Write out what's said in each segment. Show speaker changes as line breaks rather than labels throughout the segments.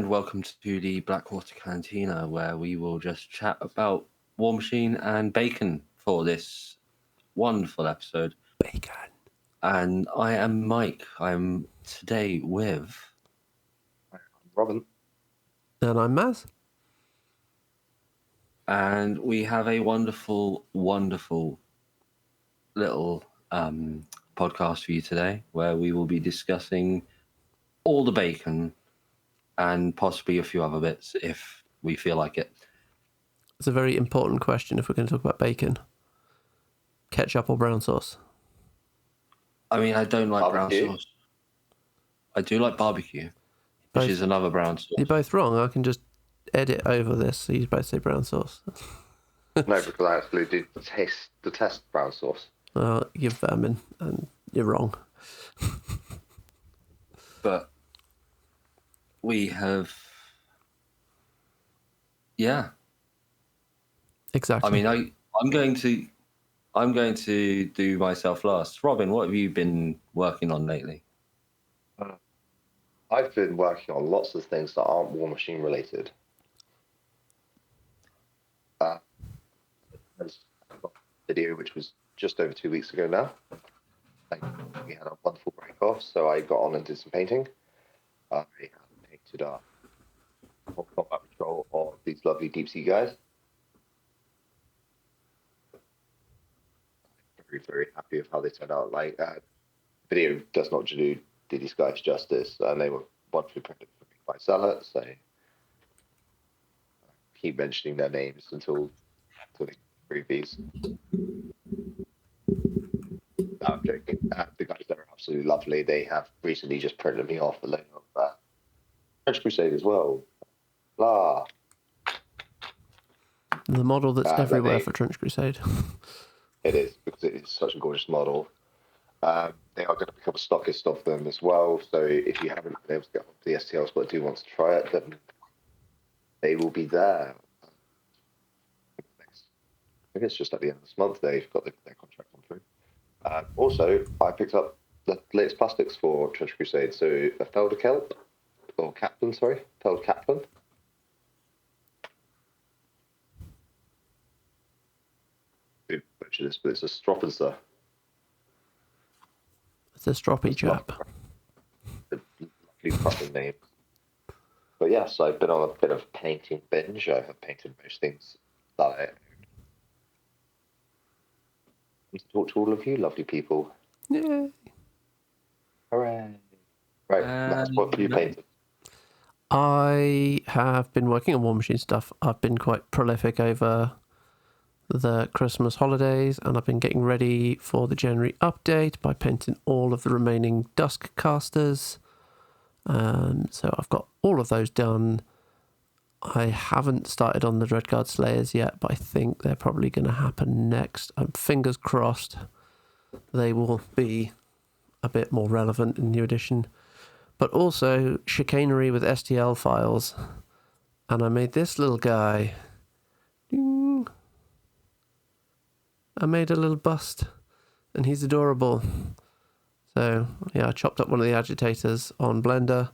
and welcome to the Blackwater Cantina, where we will just chat about Warmachine and bacon for this wonderful episode.
Bacon.
And I am Mike. I'm today with
Robin.
And I'm Mazz.
And we have a wonderful, wonderful little podcast for you today, where we will be discussing all the bacon and possibly a few other bits if we feel like it.
It's a very important question if we're going to talk about bacon. Ketchup or brown sauce?
I mean, I don't like
Barbecue.
brown sauce. I do like barbecue, which is another brown sauce.
You're both wrong. I can just edit over this so you both say brown sauce.
No, because I absolutely detest brown sauce.
Well, you're vermin and you're wrong.
But we have, yeah.
Exactly.
I mean, I'm going to do myself last. Robin, what have you been working on lately?
I've been working on lots of things that aren't Warmachine related. There's a video which was just over 2 weeks ago now. We had a wonderful break off, so I got on and did some painting. I painted a whole combat patrol of these lovely deep sea guys. Very, very happy with how they turned out. Video does not do these guys justice, and they were wonderfully printed for me by Zealot, so I keep mentioning their names until they prove these. No, I'm joking. The guys there are absolutely lovely. They have recently just printed me off a load of French Crusade as well. Blah.
The model that's everywhere for Trench Crusade.
It is, because it is such a gorgeous model. They are going to become a stockist of them as well, so if you haven't been able to get onto the STLs but do want to try it, then they will be there. I think it's just at the end of this month they've got their contract on through. Also, I picked up the latest plastics for Trench Crusade, so a Felder Kelp, or Kaplan, sorry, Felder Kaplan. I butcher this, but it's a Stroppenser.
It's a stroppy chap.
A lovely fucking name. But yes, I've been on a bit of painting binge. I have painted most things that I own. To talk to all of you lovely people.
Yay.
Hooray. Right, that's what you painted.
I have been working on Warmachine stuff. I've been quite prolific over the Christmas holidays, and I've been getting ready for the January update by painting all of the remaining Dusk casters. So I've got all of those done. I haven't started on the Dreadguard Slayers yet, but I think they're probably going to happen next. Fingers crossed they will be a bit more relevant in New Edition. But also chicanery with STL files. And I made this little guy. Ding. I made a little bust, and he's adorable. So, yeah, I chopped up one of the agitators on Blender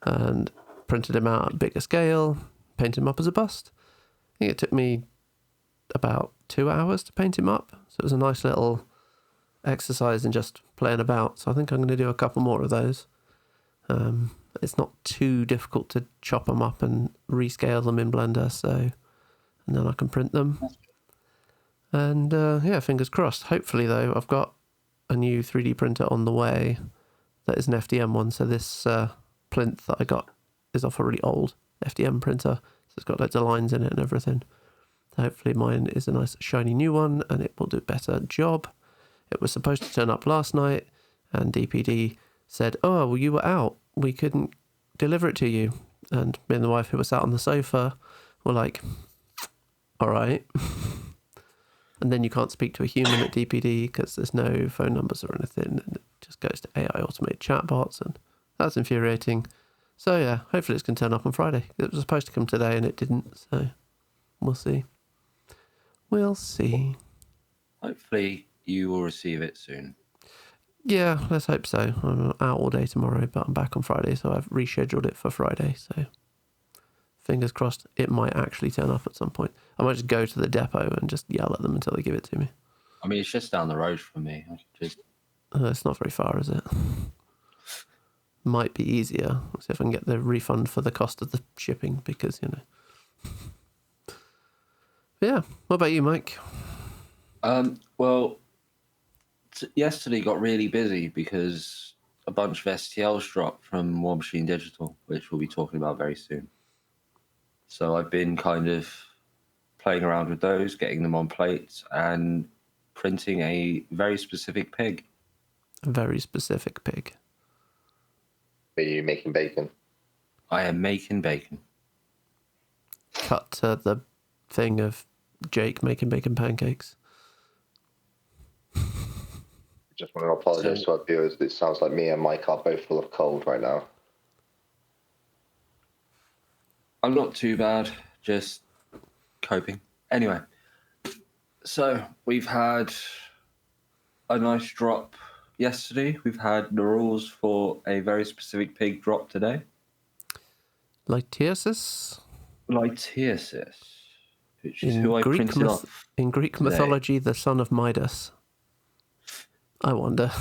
and printed him out at bigger scale, painted him up as a bust. I think it took me about 2 hours to paint him up. So it was a nice little exercise in just playing about. So I think I'm going to do a couple more of those. It's not too difficult to chop them up and rescale them in Blender, so, and then I can print them. And yeah, fingers crossed. Hopefully, though, I've got a new 3D printer on the way that is an FDM one. So this plinth that I got is off a really old FDM printer. So it's got loads of lines in it and everything. So hopefully mine is a nice shiny new one and it will do a better job. It was supposed to turn up last night and DPD said, oh, well, you were out. We couldn't deliver it to you. And me and the wife who was sat on the sofa were like, all right. And then you can't speak to a human at DPD because there's no phone numbers or anything. And it just goes to AI automated chatbots, and that's infuriating. So yeah, hopefully it's going to turn up on Friday. It was supposed to come today and it didn't. So we'll see. We'll see.
Hopefully you will receive it soon.
Yeah, let's hope so. I'm out all day tomorrow, but I'm back on Friday, so I've rescheduled it for Friday. So fingers crossed, it might actually turn up at some point. I might just go to the depot and just yell at them until they give it to me.
I mean, it's just down the road from me. I could just...
It's not very far, is it? Might be easier. See if I can get the refund for the cost of the shipping, because, you know. But yeah. What about you, Mike?
Well, yesterday got really busy because a bunch of STLs dropped from Warmachine Digital, which we'll be talking about very soon. So I've been kind of playing around with those, getting them on plates, and printing a very specific pig.
A very specific pig.
Are you making bacon?
I am making bacon.
Cut to the thing of Jake making bacon pancakes.
Just want to apologise to our viewers. It sounds like me and Mike are both full of cold right now.
I'm not too bad, just coping. Anyway, so we've had a nice drop yesterday. We've had the rules for a very specific pig drop today.
Lytiosis?
Lytiosis, which is who I printed off.
In Greek
today.
mythology, the son of Midas. I wonder.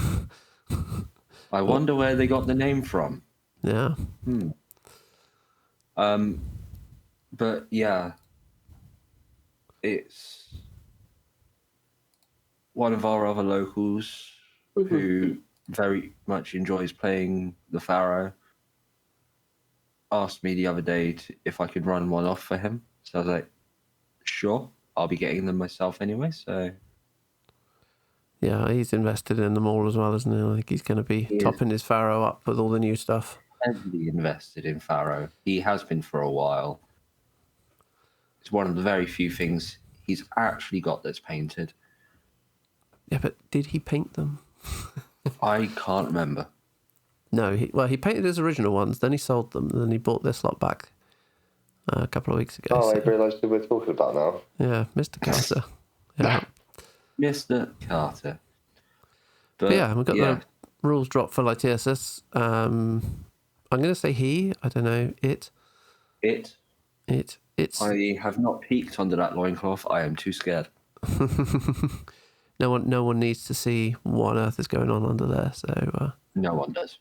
I wonder where they got the name from.
Yeah.
But yeah, it's one of our other locals who very much enjoys playing the Farrow asked me the other day if I could run one off for him. So I was like, sure, I'll be getting them myself anyway. So
yeah, he's invested in them all as well, isn't he? I think he's going to be topping his Farrow up with all the new stuff.
Heavily invested in Farrow. He has been for a while. It's one of the very few things he's actually got that's painted.
Yeah, but did he paint them?
I can't remember.
No, he painted his original ones, then he sold them, and then he bought this lot back a couple of weeks ago.
Oh, I realised who we're talking about now.
Yeah, Mr. Carter. Yeah.
Mr. Carter.
But yeah, we've got the rules drop for Lytiosis. I'm going to say he. I don't know. It's.
I have not peeked under that loincloth. I am too scared.
No one needs to see what on earth is going on under there. So
no one does.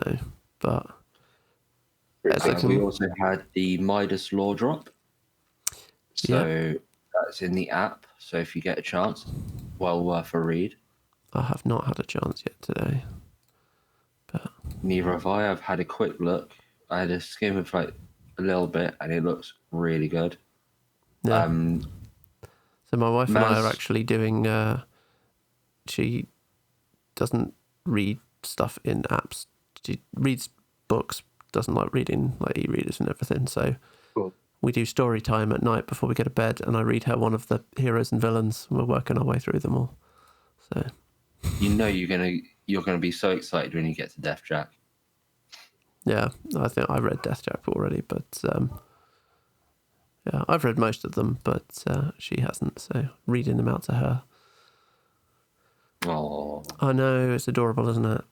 No, but
we also had the Midas Law drop. So that's in the app. So if you get a chance, well worth a read.
I have not had a chance yet today. But
neither have I. I've had a quick look. I had a skim of like a little bit, and it looks really good.
Yeah. So my wife and I are actually doing. She doesn't read stuff in apps. She reads books. Doesn't like reading like e-readers and everything. So we do story time at night before we go to bed, and I read her one of the heroes and villains. We're working our way through them all. So
you know you're gonna be so excited when you get to Death Jack.
Yeah, I think I read Death Jack already, but yeah, I've read most of them, but she hasn't. So reading them out to her.
Oh,
I know, it's adorable, isn't it?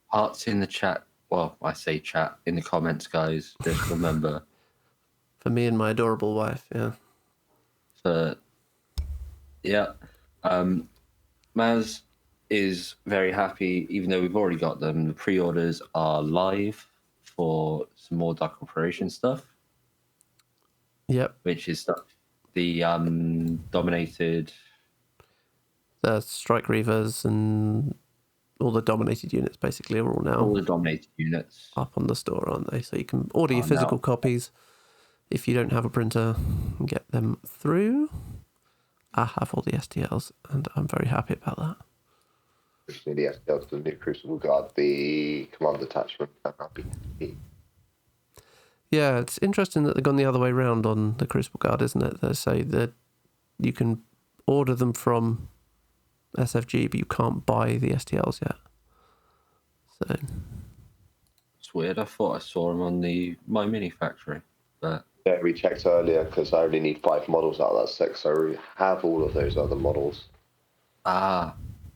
Hearts in the chat. Well, I say chat in the comments, guys. Just remember.
For me and my adorable wife, yeah.
So, yeah. Mazz is very happy, even though we've already got them. The pre-orders are live for some more Dark Operation stuff.
Yep.
Which is stuff the dominated...
The Strike Reavers and all the dominated units basically are all now.
All the dominated units.
Up on the store, aren't they? So you can order your physical copies if you don't have a printer and get them through. I have all the STLs and I'm very happy about that.
The STLs, the new Crucible Guard, the command attachment, and happy.
Yeah, it's interesting that they've gone the other way around on the Crucible Guard, isn't it? They say that you can order them from SFG, but you can't buy the STLs yet. So
it's weird. I thought I saw them on the My Mini Factory, but
yeah, we checked earlier because I only need 5 models out of that 6, so we have all of those other models.
Ah,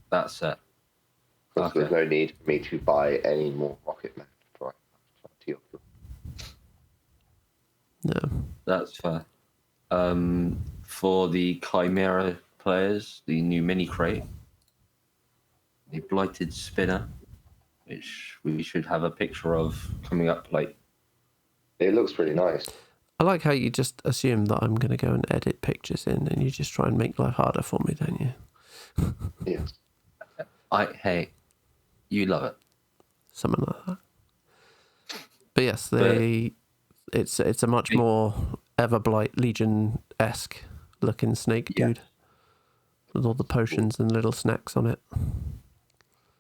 that's it.
Because there's no need for me to buy any more rocket men for 20 of them.
No.
That's fair. For the Chimera players, the new mini crate, the Blighted Spinner, which we should have a picture of coming up. Like,
It looks pretty nice.
I like how you just assume that I'm going to go and edit pictures in, and you just try and make life harder for me, don't you?
Yes.
hey, you love it.
Something like that. But yes, it's a much more Everblight Legion-esque looking snake dude with all the potions and little snacks on it.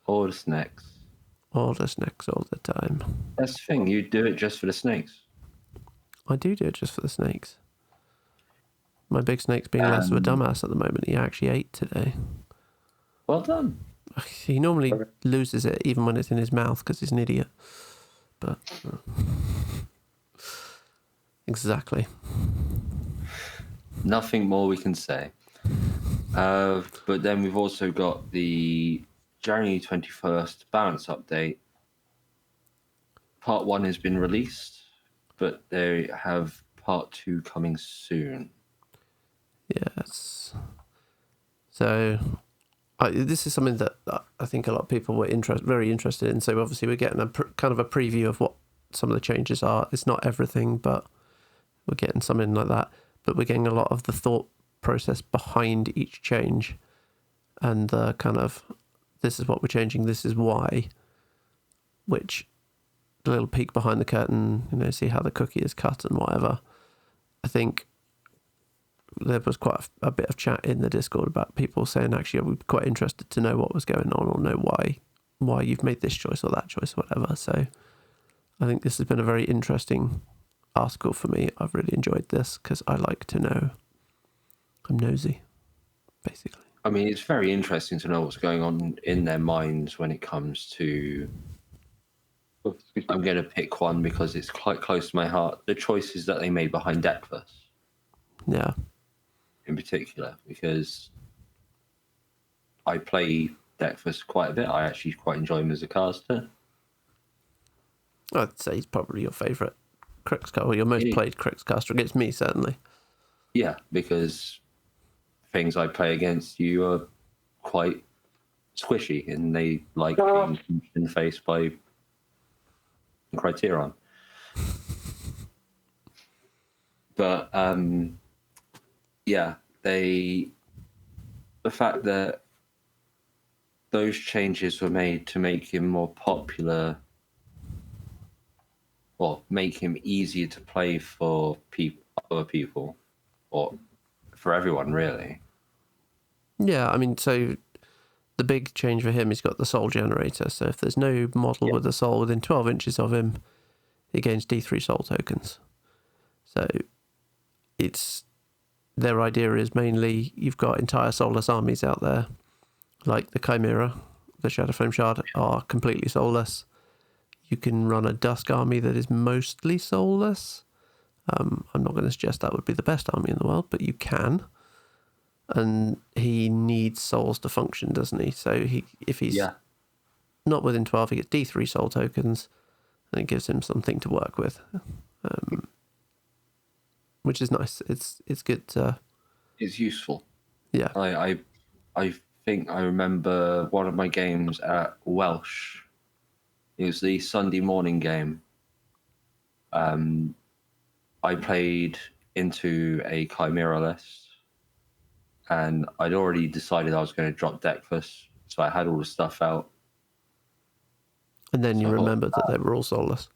All the snacks.
All the snacks all the time.
That's the thing. You do it just for the snakes.
I do it just for the snakes. My big snake's being less of a dumbass at the moment. He actually ate today.
Well done.
He normally loses it even when it's in his mouth because he's an idiot. But exactly.
Nothing more we can say. But then we've also got the January 21st balance update. Part 1 has been released, but they have part 2 coming soon.
Yes. So this is something that I think a lot of people were very interested in. So obviously we're getting kind of a preview of what some of the changes are. It's not everything, but we're getting something like that. But we're getting a lot of the thought process behind each change and the kind of, this is what we're changing, this is why, which a little peek behind the curtain, see how the cookie is cut and whatever. I think there was quite a bit of chat in the Discord about people saying, actually, I would be quite interested to know what was going on or know why you've made this choice or that choice or whatever. So I think this has been a very interesting article for me. I've really enjoyed this because I like to know. I'm nosy, basically.
I mean, it's very interesting to know what's going on in their minds when it comes to... I'm going to pick one because it's quite close to my heart. The choices that they made behind Deckfus.
Yeah.
In particular, because I play Deckfus quite a bit. I actually quite enjoy him as a caster.
I'd say he's probably your favourite Crix caster, or your most played Crix caster against me, certainly.
Yeah, because things I play against you are quite squishy and they like being punched in the face by Criterion. But yeah, the fact that those changes were made to make him more popular, or make him easier to play for other people, or for everyone, really.
Yeah, I mean, so the big change for him, he's got the soul generator. So if there's no model with a soul within 12 inches of him, he gains D3 soul tokens. So their idea is mainly you've got entire soulless armies out there, like the Chimera, the Shadowflame Shard are completely soulless. You can run a Dusk army that is mostly soulless. I'm not going to suggest that would be the best army in the world, but you can. And he needs souls to function, doesn't he? So if he's not within 12, he gets D3 soul tokens, and it gives him something to work with, which is nice. It's good.
It's useful.
Yeah.
I think I remember one of my games at Welsh. It was the Sunday morning game. I played into a Chimera list, and I'd already decided I was going to drop Deckfus, so I had all the stuff out.
And then you remembered that they were all soulless.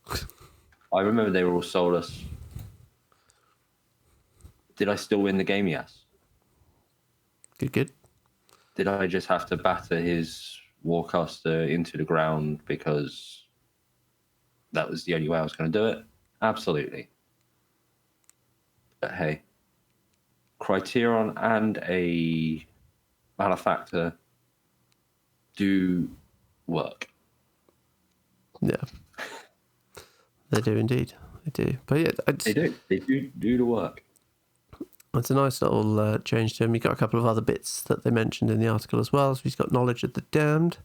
I remember they were all soulless. Did I still win the game? Yes.
Good.
Did I just have to batter his Warcaster into the ground because that was the only way I was going to do it? Absolutely. But hey, Criterion and a Malefactor do work.
Yeah. They do indeed. They do. But yeah,
they do. They do the work.
It's a nice little change to him. You've got a couple of other bits that they mentioned in the article as well. So he's got Knowledge of the Damned,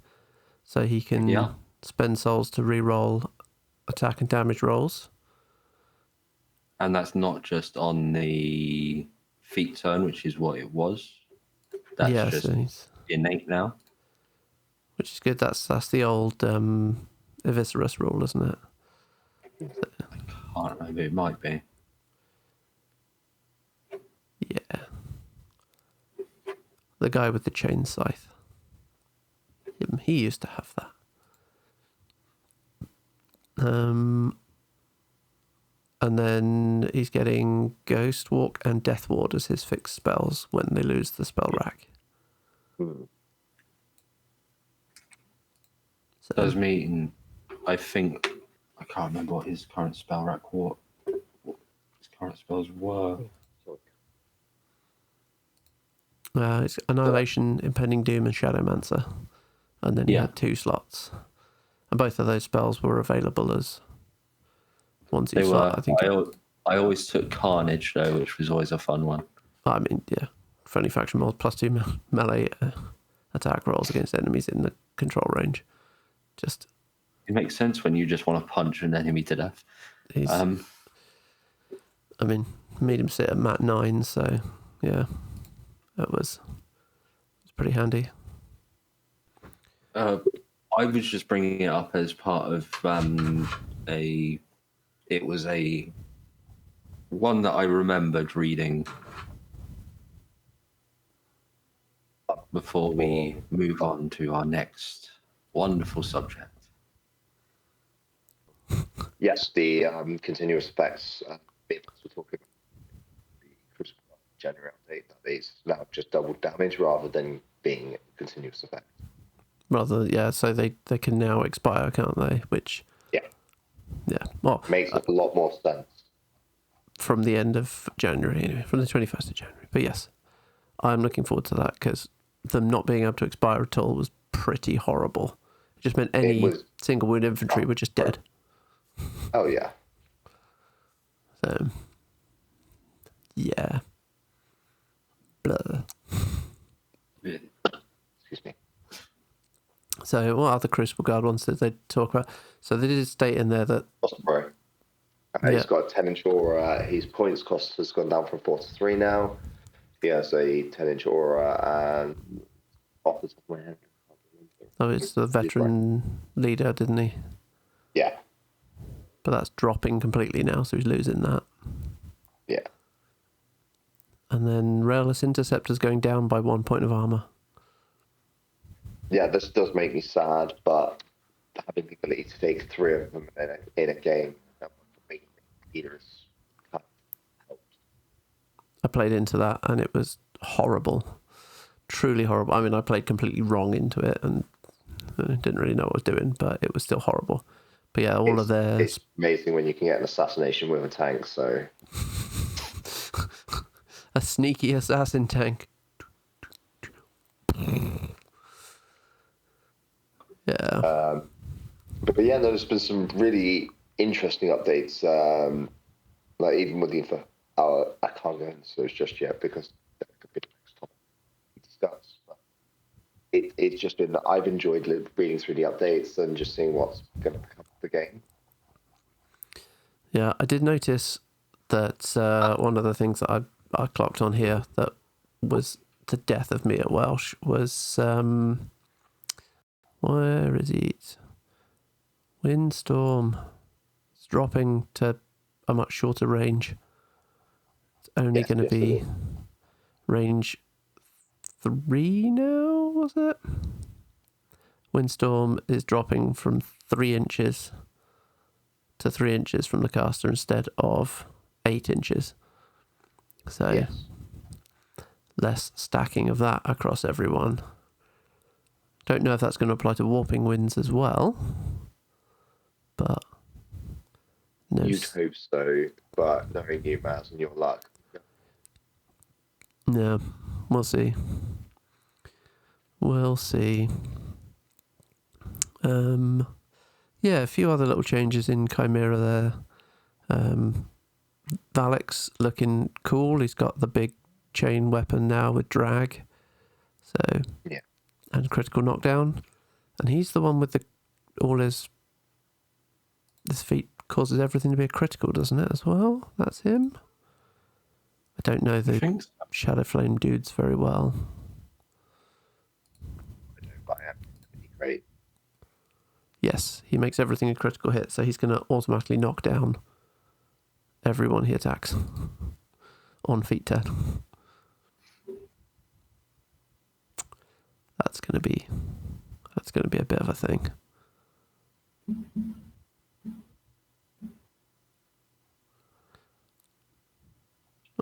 so he can spend souls to re-roll attack and damage rolls.
And that's not just on the feat turn, which is what it was. That's
Yeah,
just
so
innate now.
which is good. That's the old Eviscerus rule, isn't it?
I don't know, but it might be.
Yeah. The guy with the chain scythe. He used to have that. And then he's getting Ghost Walk and Death Ward as his fixed spells when they lose the spell rack.
Hmm.
So,
Does mean, I think, I can't remember what his current spell rack what his current spells were.
it's Annihilation, Impending Doom, and Shadowmancer. And then he had 2 slots. And both of those spells were available as ones each slot, I think.
I always took Carnage, though, which was always a fun one.
I mean, yeah. Friendly faction mod +2 melee attack rolls against enemies in the control range. Just.
It makes sense when you just want to punch an enemy to death.
I mean, made him sit at mat 9, so yeah, it was pretty handy.
I was just bringing it up as part of it was a one that I remembered reading before we move on to our next wonderful subject.
Yes, the continuous effects bit we're talking about the Crucible January update that is now just double damage rather than being continuous effect.
So they can now expire, can't they? Which well,
Makes a lot more sense.
From the end of January, anyway, from the 21st of January. But yes, I'm looking forward to that because them not being able to expire at all was pretty horrible. It just meant any single wound infantry were just dead.
Oh yeah.
So yeah. Blah.
Excuse me.
So what other Crucible Guard ones did they talk about? So they did state in there that
Fray. He's got a 10-inch aura. His points cost has gone down from 4 to 3 now. He has a 10-inch aura and off the top of my head.
Oh, it's the veteran leader, didn't he?
Yeah.
But that's dropping completely now, so he's losing that.
Yeah.
And then Railless Interceptor's going down by 1 point of armor.
Yeah, this does make me sad, but having the ability to take 3 of them in a game, that would make leaders kind of helped.
I played into that and it was horrible. Truly horrible. I mean, I played completely wrong into it and didn't really know what I was doing, but it was still horrible. But yeah,
It's amazing when you can get an assassination with a tank, so...
a sneaky assassin tank. Yeah.
But yeah, there's been some really interesting updates, like even with the info. I can't go into those just yet because that could be the next topic we discuss. But it's just been, I've enjoyed reading through the updates and just seeing what's going to become of the game.
Yeah, I did notice that one of the things that I clocked on here that was the death of me at Welsh was where is it? Windstorm. It's dropping to a much shorter range. It's only going to be range 3 now, was it? Windstorm is dropping from 3 inches to 3 inches from the caster instead of 8 inches. So less stacking of that across everyone. Don't know if that's going to apply to warping winds as well, but no.
You'd hope so, but knowing you, Mazz, and your luck.
Yeah, we'll see. We'll see. Yeah, a few other little changes in Chimera there. Valek's looking cool. He's got the big chain weapon now with drag. So
yeah,
and critical knockdown. And he's the one with all his feet causes everything to be a critical, doesn't it, as well? That's him. I don't know the
think so.
Shadow Flame dudes very well.
I don't buy it. Pretty great.
Yes, he makes everything a critical hit, so he's going to automatically knock down everyone he attacks on feet 10. That's going to be a bit of a thing.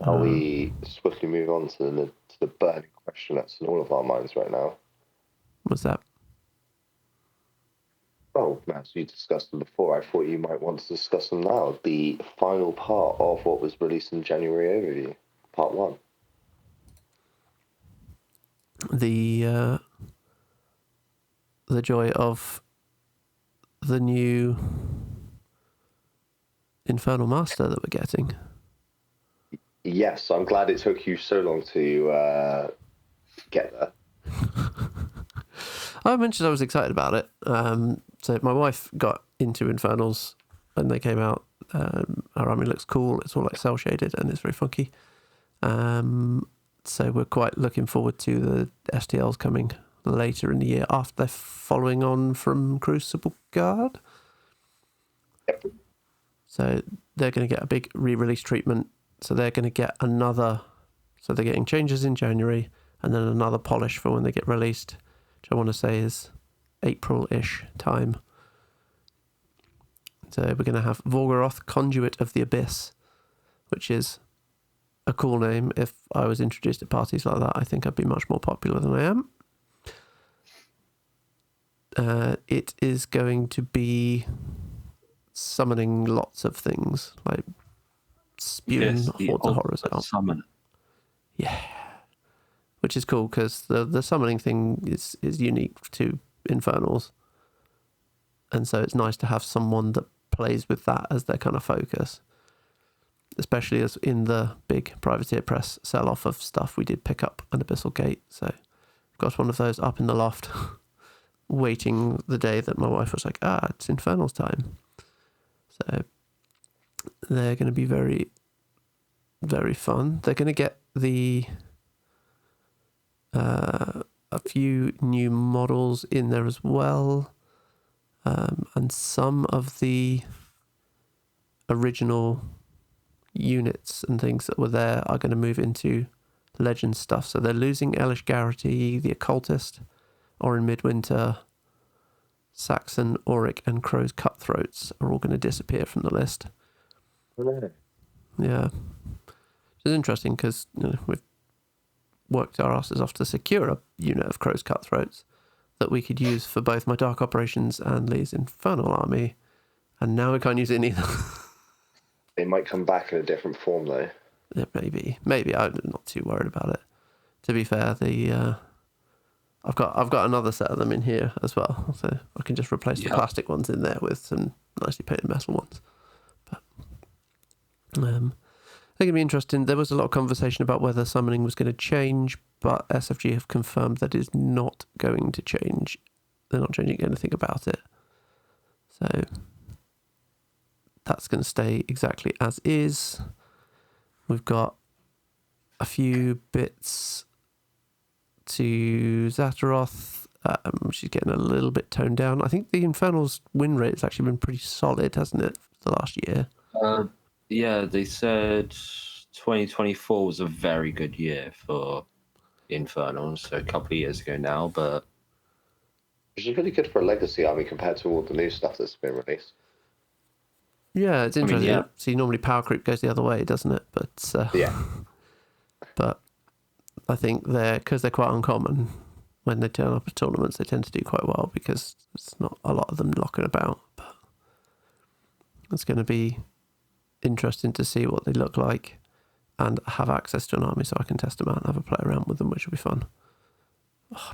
Shall we swiftly move on to the burning question that's in all of our minds right now?
What's that?
Oh, Mazz, you discussed them before. I thought you might want to discuss them now. The final part of what was released in January overview, part 1.
The joy of the new Infernal Master that we're getting.
Yes, I'm glad it took you so long to get there.
I mentioned I was excited about it. So my wife got into Infernals when they came out. Her army looks cool. It's all like cell shaded and it's very funky. So we're quite looking forward to the STLs coming later in the year after they're following on from Crucible Guard.
Yep.
So they're going to get a big re-release treatment. So they're going to get another. So they're getting changes in January and then another polish for when they get released, which I want to say is April-ish time. So we're going to have Vorgoroth, Conduit of the Abyss, which is a cool name. If I was introduced at parties like that, I think I'd be much more popular than I am. It is going to be summoning lots of things, like spewing hordes of horrors out.
Summon.
Yeah. Which is cool, because the summoning thing is unique to Infernals. And so it's nice to have someone that plays with that as their kind of focus. Especially as in the big Privateer Press sell-off of stuff, we did pick up an Abyssal Gate. So I've got one of those up in the loft, waiting the day that my wife was like, it's Infernals time. So they're going to be very, very fun. They're going to get a few new models in there as well. And some of the original units and things that were there are going to move into Legend stuff. So they're losing Elish Garrity, the Occultist, Orin Midwinter, Saxon, Auric, and Crow's Cutthroats are all going to disappear from the list.
Really?
Yeah. It's interesting because we've worked our asses off to secure a unit of Crow's Cutthroats that we could use for both my Dark Operations and Lee's Infernal Army, and now we can't use it in either.
They might come back in a different form, though.
Yeah, maybe. I'm not too worried about it. To be fair, I've got another set of them in here as well, so I can just replace the plastic ones in there with some nicely painted metal ones. But I think it'd be interesting. There was a lot of conversation about whether summoning was going to change, but SFG have confirmed that it's not going to change. They're not changing anything about it. So that's going to stay exactly as is. We've got a few bits to Zataroth. She's getting a little bit toned down. I think the Infernal's win rate has actually been pretty solid, hasn't it, for the last year?
Yeah, they said 2024 was a very good year for Infernals, so a couple of years ago now, but...
Which is really good for a legacy army compared to all the new stuff that's been released.
Yeah, it's interesting. See, normally power creep goes the other way, doesn't it? But
yeah.
But I think because they're quite uncommon, when they turn up at tournaments, they tend to do quite well because there's not a lot of them knocking about. But it's going to be interesting to see what they look like and have access to an army so I can test them out and have a play around with them, which will be fun.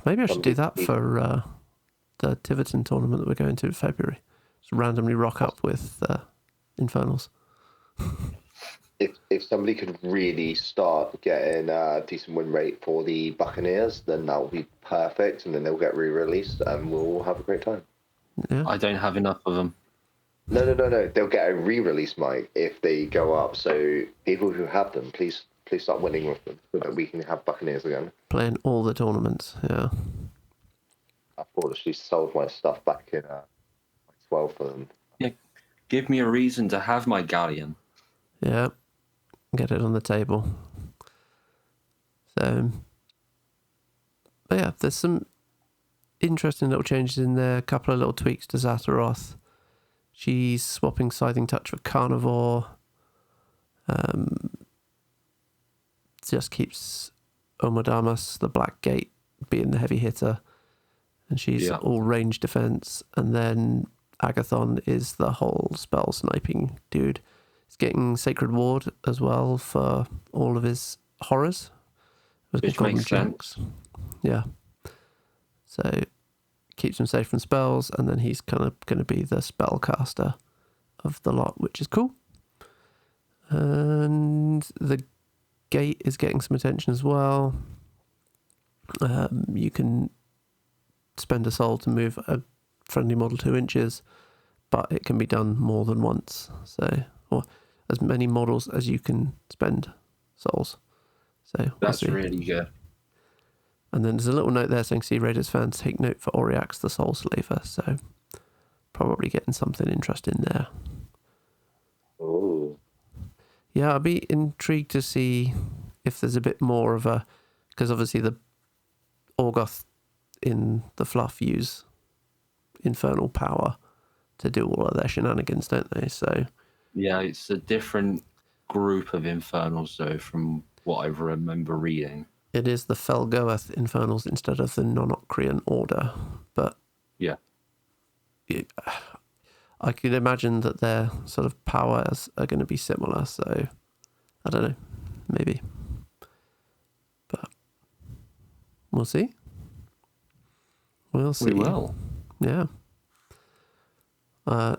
Maybe I should do that for the Tiverton tournament that we're going to in February. Just randomly rock up with Infernals.
If somebody could really start getting a decent win rate for the Buccaneers, then that will be perfect, and then they'll get re-released, and we'll all have a great time.
Yeah.
I don't have enough of them.
No. They'll get a re-release mic if they go up. So people who have them, please start winning with them so that we can have Buccaneers again.
Playing all the tournaments, yeah.
I foolishly sold my stuff back in 12 for them.
Yeah, give me a reason to have my galleon.
Yeah, get it on the table. So, but yeah, there's some interesting little changes in there. A couple of little tweaks to Zataroth. She's swapping Scything Touch for Carnivore. Just keeps Omodamas, the Black Gate, being the heavy hitter. And she's all range defense. And then Agathon is the whole spell sniping dude. He's getting Sacred Ward as well for all of his horrors.
Which makes sense.
Yeah. So keeps him safe from spells, and then he's kind of going to be the spellcaster of the lot, which is cool. And the gate is getting some attention as well. You can spend a soul to move a friendly model 2 inches, but it can be done more than once. So, or as many models as you can spend souls. So
that's really good.
And then there's a little note there saying, "Sea Raiders fans, take note for Oriax the Soul Slaver." So probably getting something interesting there.
Oh.
Yeah, I'd be intrigued to see if there's a bit more of a, because obviously the Orgoth in the fluff use infernal power to do all of their shenanigans, don't they? So
yeah, it's a different group of infernals though from what I remember reading.
It is the Felgoeth Infernals instead of the Non-Ocrian Order, but
yeah,
I could imagine that their sort of powers are going to be similar. So I don't know, maybe, but we'll see. We'll see.
We will.
Yeah.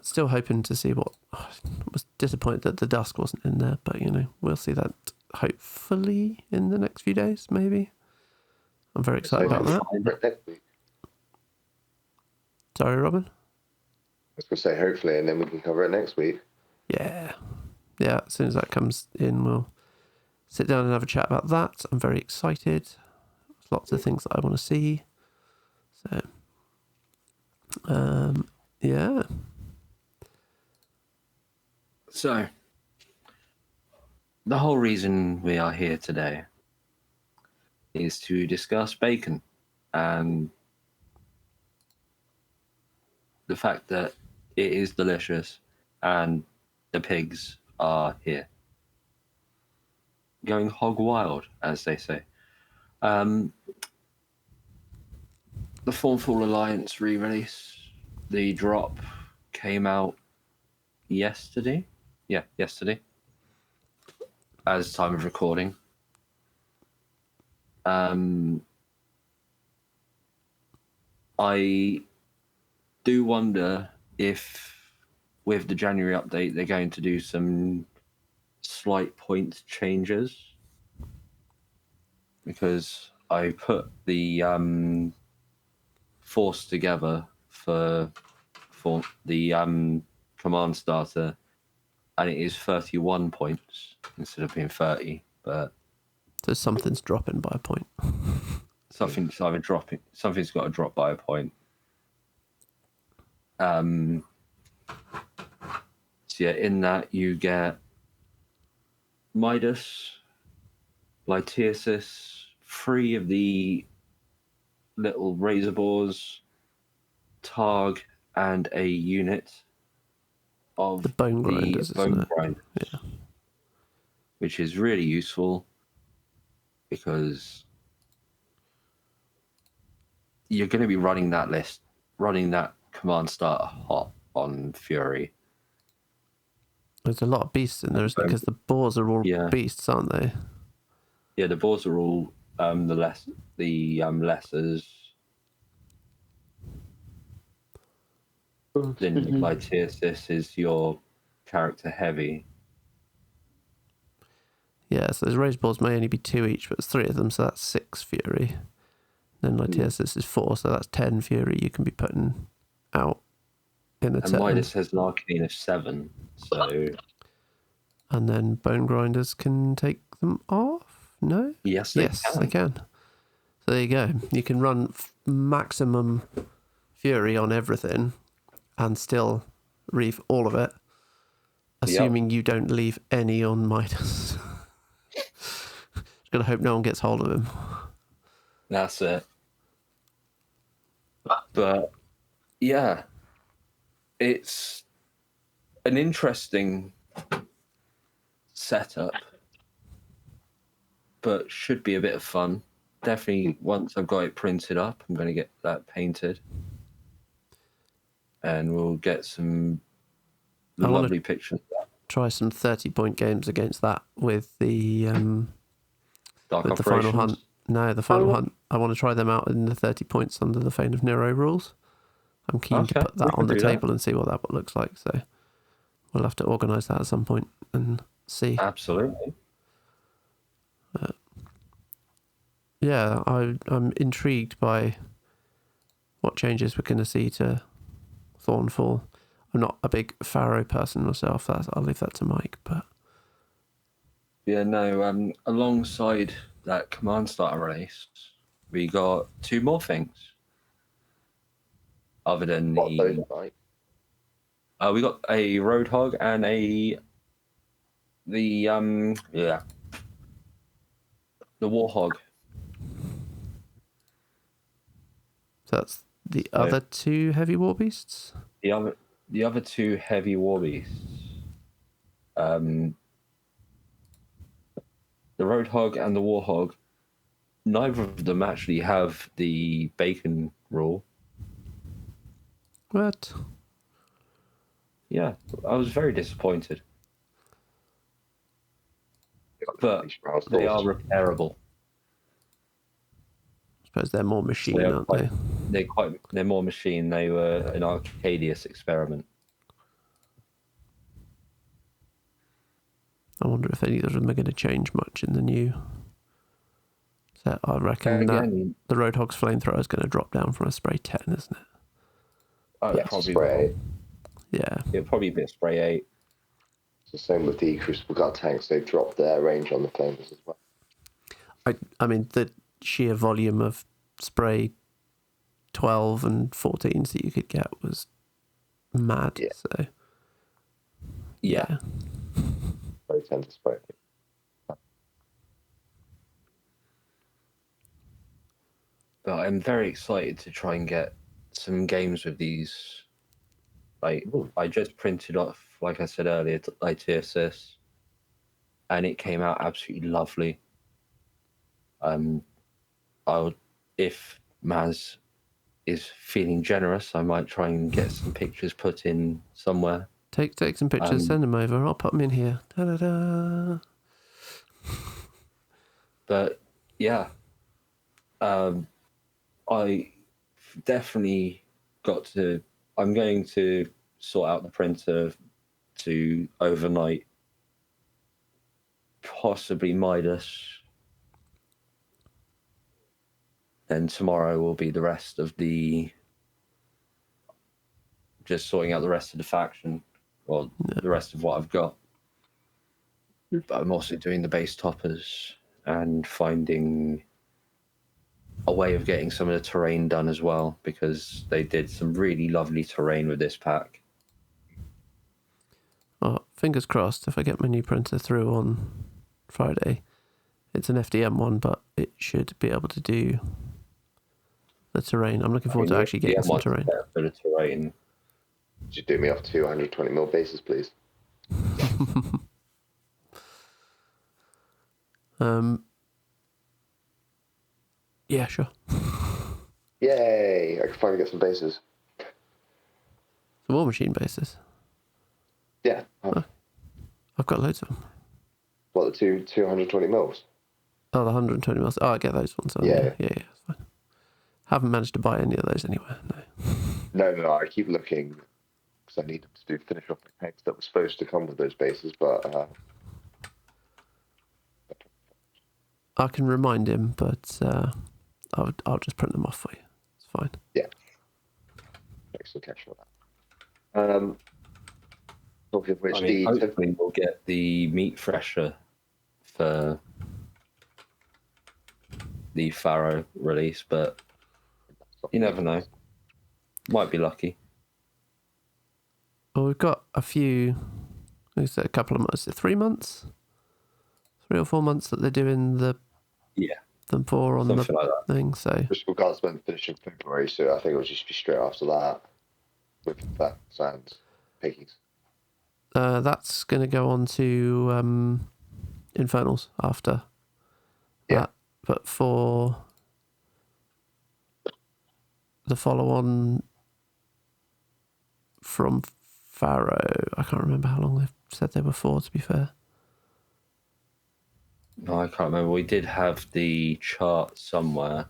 Still hoping to see what. I was disappointed that the Dusk wasn't in there, but we'll see that hopefully in the next few days, maybe. I'm very excited about that. Sorry, Robin?
I was going to say hopefully, and then we can cover it next week.
Yeah. Yeah, as soon as that comes in, we'll sit down and have a chat about that. I'm very excited. There's lots of things that I want to see. So, yeah.
So, the whole reason we are here today is to discuss bacon and the fact that it is delicious and the pigs are here. Going hog wild, as they say. The Thornfall Alliance re-release, the drop came out yesterday. Yeah, yesterday. As time of recording. I do wonder if with the January update they're going to do some slight point changes, because I put the force together for the command starter, and it is 31 points instead of being 30, but
so something's dropping by a point.
something's got to drop by a point. So yeah, in that you get Midas, Lytiosis, 3 of the little razor boars, Targ, and a unit of
the bone grinders,
yeah, which is really useful because you're going to be running that command starter hot on Fury.
There's a lot of beasts in there, isn't it? Because the boars are all beasts, aren't they?
Yeah, the boars are all the lessers. Then Lytiosis is your character heavy.
Yeah, so those raised balls may only be 2 each, but it's 3 of them, so that's 6 Fury. Then Lytiosis is 4, so that's 10 Fury you can be putting out in a
And
turn.
Midas has an arcane of 7, so
And then bone grinders can take them off? No?
yes,
They can. So there you go. You can run maximum fury on everything and still reef all of it, assuming you don't leave any on Midas. Just gotta hope no one gets hold of him.
That's it. But yeah, it's an interesting setup, but should be a bit of fun. Definitely, once I've got it printed up, I'm going to get that painted, and we'll get some lovely pictures.
Try some 30-point games against that with the
Dark
with the final
Operations.
hunt. No, the final hunt. I want to try them out in the 30 points under the Fane of Nero rules. I'm keen to put that on the table and see what that looks like. So we'll have to organise that at some point and see.
Absolutely.
Yeah, I'm intrigued by what changes we're going to see to Thornfall. I'm not a big Farrow person myself. I'll leave that to Mike. But
yeah, no. Alongside that command starter release, we got 2 more things. Other than
What those
the,
like?
we got a Roadhog and the Warhog.
so that's the other 2 heavy war beasts.
The other 2 heavy war beasts. The Roadhog and the Warhog. Neither of them actually have the bacon rule.
What?
Yeah, I was very disappointed. But they are repairable.
I suppose they're more machine, aren't they?
They're more machine. They were an Arcadius experiment.
I wonder if any of them are going to change much in the new set. I reckon that the Roadhog's flamethrower is going to drop down from a spray 10, isn't it?
Yeah,
probably
spray 8.
Yeah.
It'll probably be a spray 8.
It's the same with the Crucible Guard tanks. They've dropped their range on the flamers as well.
I mean, the sheer volume of spray 12 and 14s that you could get was mad.
Yeah.
So,
Yeah.
They tend to spray.
But I'm very excited to try and get some games with these. Like, I just printed off, like I said earlier, Lytiasis, and it came out absolutely lovely. If Mazz is feeling generous, I might try and get some pictures put in somewhere.
Take some pictures, send them over. I'll put them in here. Da-da-da.
But yeah, I definitely got to. I'm going to sort out the printer to overnight, possibly Midas. And tomorrow will be the rest of just sorting out the rest of the faction, or the rest of what I've got. But I'm also doing the base toppers and finding a way of getting some of the terrain done as well, because they did some really lovely terrain with this pack.
Oh, fingers crossed if I get my new printer through on Friday. It's an FDM one, but it should be able to do the terrain. I'm looking forward to actually getting some terrain.
For the terrain.
Could you do me off 220mm bases, please?
Yeah, sure.
Yay! I can finally get some bases.
The Warmachine bases.
Yeah.
I've got loads of them.
What, the 220mm?
Oh, the 120 mils. Oh, I get those ones. Oh,
Yeah.
Yeah, it's fine. Haven't managed to buy any of those anywhere, no.
No, I keep looking because I need them to finish off the tanks that were supposed to come with those bases, but
I can remind him, but I'll just print them off for you. It's fine.
yeah. Thanks for catching that. Talking of which,
I mean, hopefully we'll get the meat fresher for the Farrow release, but you never know. Might be lucky.
Well, we've got a few. Is it a couple of months? Is it 3 months? 3 or 4 months that they're doing them for on
Something
the
like that.
thing. So
Crystal Guards won't finish in February, so I think it'll just be straight after that with facts and piggies.
that's going to go on to Infernals after that. But for the follow-on from Farrow, I can't remember how long they've said they were for, to be fair.
No, I can't remember. We did have the chart somewhere.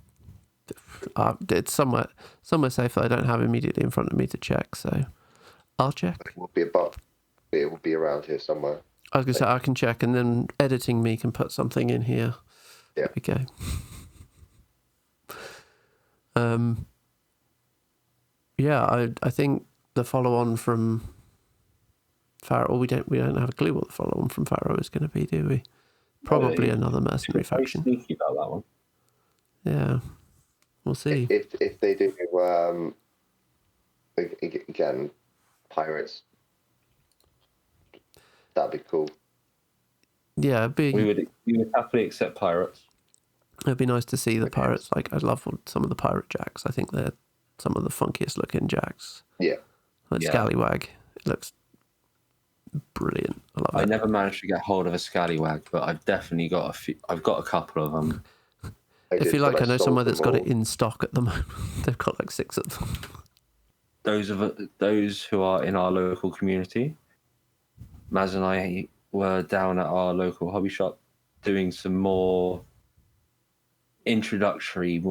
It's somewhere safe that I don't have immediately in front of me to check, so I'll check.
It will be above. It will be around here somewhere.
I was going to say I can check, and then editing me can put something in here.
Yeah.
Okay. Yeah, I think the follow-on from Farrow. We don't have a clue what the follow-on from Farrow is going to be, do we? Probably another mercenary
Very
faction.
sneaky about that one.
Yeah, we'll see.
If they do, again, pirates, that'd be cool.
Yeah,
We would happily accept pirates.
it'd be nice to see the pirates. Like, I love some of the pirate jacks. I think they're some of the funkiest looking jacks.
Yeah.
Like Scallywag. It looks brilliant. I love it.
I never managed to get hold of a Scallywag, but I've definitely got a few. I've got a couple of them.
I feel like I know somewhere that's got it in stock at the moment. They've got like 6 of them.
Those who are in our local community, Mazz and I were down at our local hobby shop doing some more introductory,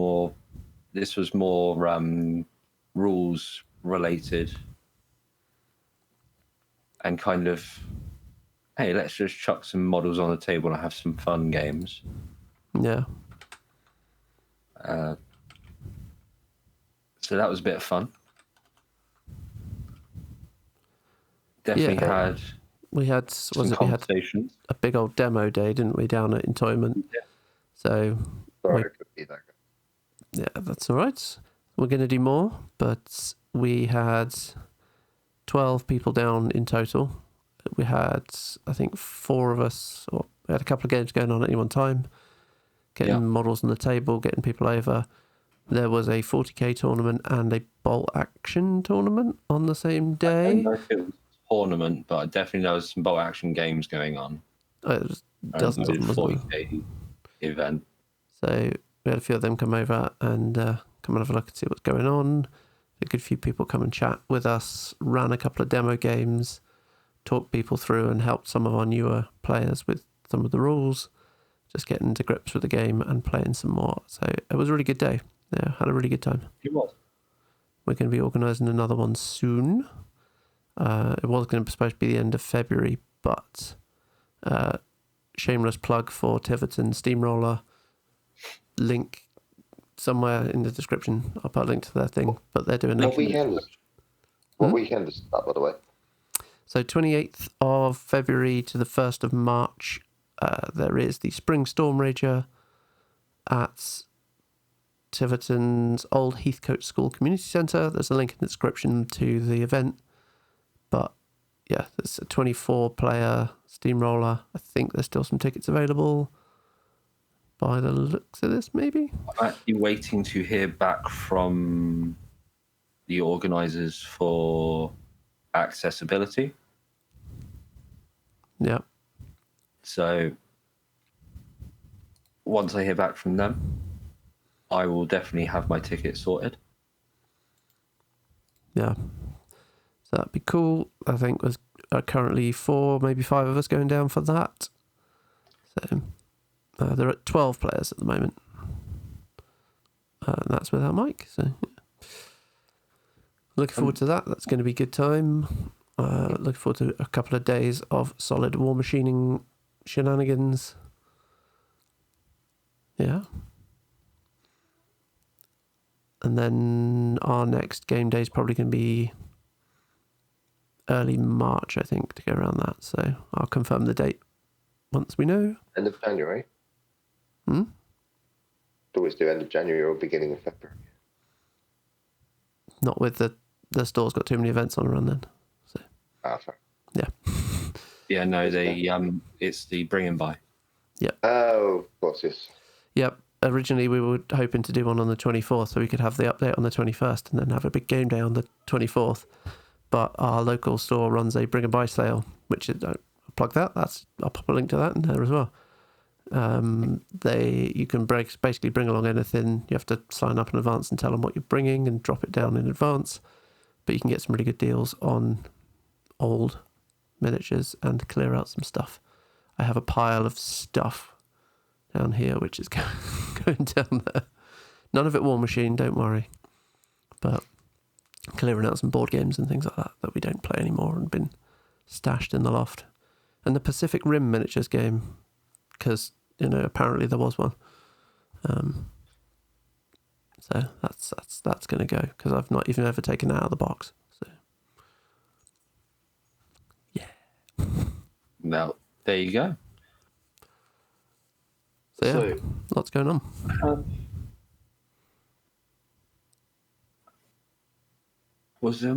this was more rules related and kind of, hey, let's just chuck some models on the table and have some fun games.
Yeah.
So that was a bit of fun. Definitely had some conversations.
A big old demo day, didn't we, down at Entoyment? Yeah. So
Sorry, I could be that guy.
Yeah, that's all right. We're going to do more, but we had 12 people down in total. We had, I think, 4 of us, or we had a couple of games going on at any one time, getting models on the table, getting people over. There was a 40k tournament and a bolt action tournament on the same day.
I don't know if it was a tournament, but I definitely know there's some bolt action games going on.
It was dozens of them, wasn't there?
40k event.
So we had a few of them come over and come and have a look and see what's going on. A good few people come and chat with us, ran a couple of demo games, talked people through and helped some of our newer players with some of the rules, just getting to grips with the game and playing some more. So it was a really good day. Yeah, had a really good time.
It was.
We're going to be organising another one soon. It was going to be supposed to be the end of February, but shameless plug for Tiverton Steamroller. Link somewhere in the description. I'll put a link to their thing, but they're doing
What weekend is that, by the way?
So 28th of February to the 1st of March, there is the Spring Storm Rager at Tiverton's old Heathcote School Community Centre. There's a link in the description to the event. But yeah, there's a 24-player steamroller. I think there's still some tickets available by the looks of this, maybe.
I'm actually waiting to hear back from the organisers for accessibility.
Yeah.
So once I hear back from them, I will definitely have my ticket sorted.
Yeah. So that'd be cool. I think there's currently 4, maybe 5 of us going down for that. So they're at 12 players at the moment. And that's without Mike. So yeah. Looking forward to that. That's going to be a good time. Looking forward to a couple of days of solid Warmachining shenanigans. Yeah. And then our next game day is probably going to be early March, I think, to go around that. So I'll confirm the date once we know.
End of January.
Hmm?
Always do end of January or beginning of February.
Not with the store's got too many events on around then. So
Fair.
yeah.
Yeah, no, it's the bring and buy.
Oh, of course, yes.
Yep. Originally, we were hoping to do one on the 24th so we could have the update on the 21st and then have a big game day on the 24th. But our local store runs a bring and buy sale, which is, I'll plug that. I'll pop a link to that in there as well. You can basically bring along anything. You have to sign up in advance and tell them what you're bringing and drop it down in advance. But you can get some really good deals on old miniatures and clear out some stuff. I have a pile of stuff down here which is going down there. None of it Warmachine, don't worry. But clearing out some board games and things like that we don't play anymore and been stashed in the loft. And the Pacific Rim miniatures game, because apparently there was one. So that's going to go because I've not even ever taken it out of the box. So yeah.
Now there you go.
So yeah, lots going on.
Was there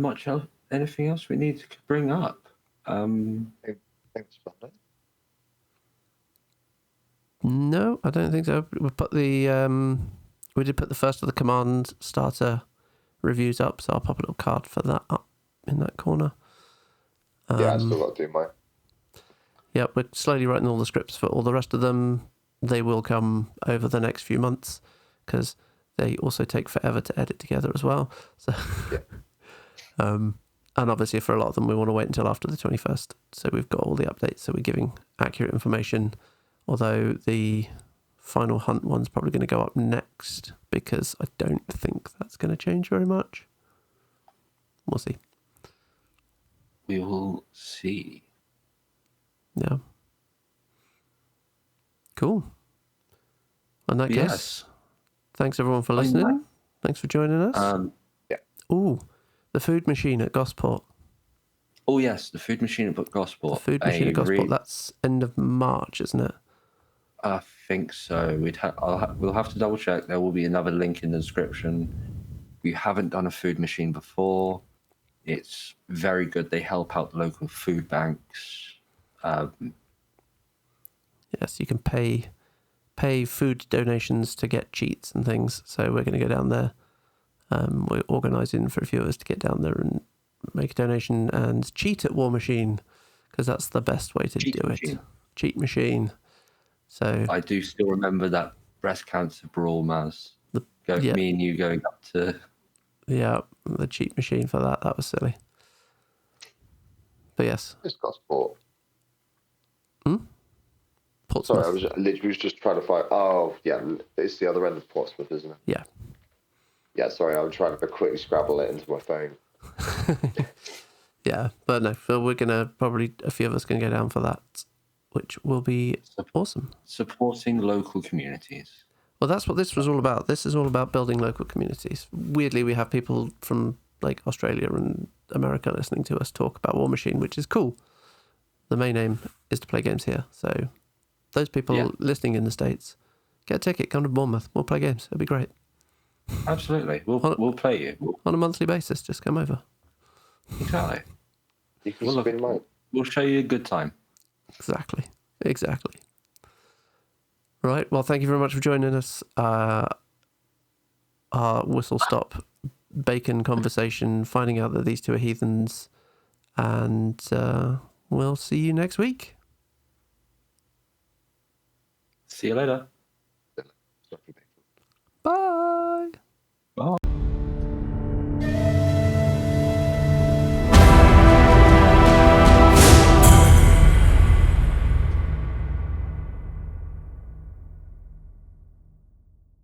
anything else we need to bring up?
Thanks, Splendid.
No, I don't think so. We did put the first of the command starter reviews up, so I'll pop a little card for that up in that corner.
Yeah, I still got to do mine.
Yeah, we're slowly writing all the scripts for all the rest of them. They will come over the next few months because they also take forever to edit together as well. So,
yeah.
And obviously for a lot of them, we want to wait until after the 21st. So we've got all the updates. So we're giving accurate information. Although the Final Hunt one's probably going to go up next because I don't think that's going to change very much. We'll see.
We will see.
Yeah. Cool. On that case, thanks everyone for listening. Thanks for joining us.
Yeah.
Ooh, the food machine at Gosport.
Oh yes, the food machine at Gosport.
The food machine at Gosport. That's end of March, isn't it?
I think so. We'll have to double check. There will be another link in the description. We haven't done a food machine before. It's very good. They help out the local food banks.
Yes, you can pay food donations to get cheats and things. So we're going to go down there. We're organising for a few of us to get down there and make a donation and cheat at Warmachine because that's the best way to do it. Cheat machine. So
I do still remember that breast cancer brawl, Mazz. Me and you going up to...
Yeah, the cheat machine for that. That was silly. But yes.
It's Gosport.
Portsmouth.
Sorry, I was literally just trying to find... Oh, yeah, it's the other end of Portsmouth, isn't it?
Yeah.
Yeah, sorry, I'm trying to quickly scrabble it into my phone.
Yeah, but no, Phil, we're going to probably... A few of us going to go down for that, which will be awesome.
Supporting local communities.
Well, that's what this was all about. This is all about building local communities. Weirdly, we have people from like Australia and America listening to us talk about Warmachine, which is cool. The main aim is to play games here. So those people listening in the States, get a ticket, come to Bournemouth. We'll play games. It'll be great.
Absolutely. We'll play you.
On a monthly basis, just come over.
Exactly.
You can spin mine.
We'll show you a good time.
Exactly. Right. Well, thank you very much for joining us. Our whistle stop bacon conversation, finding out that these two are heathens, and we'll see you next week.
See you later.
Bye.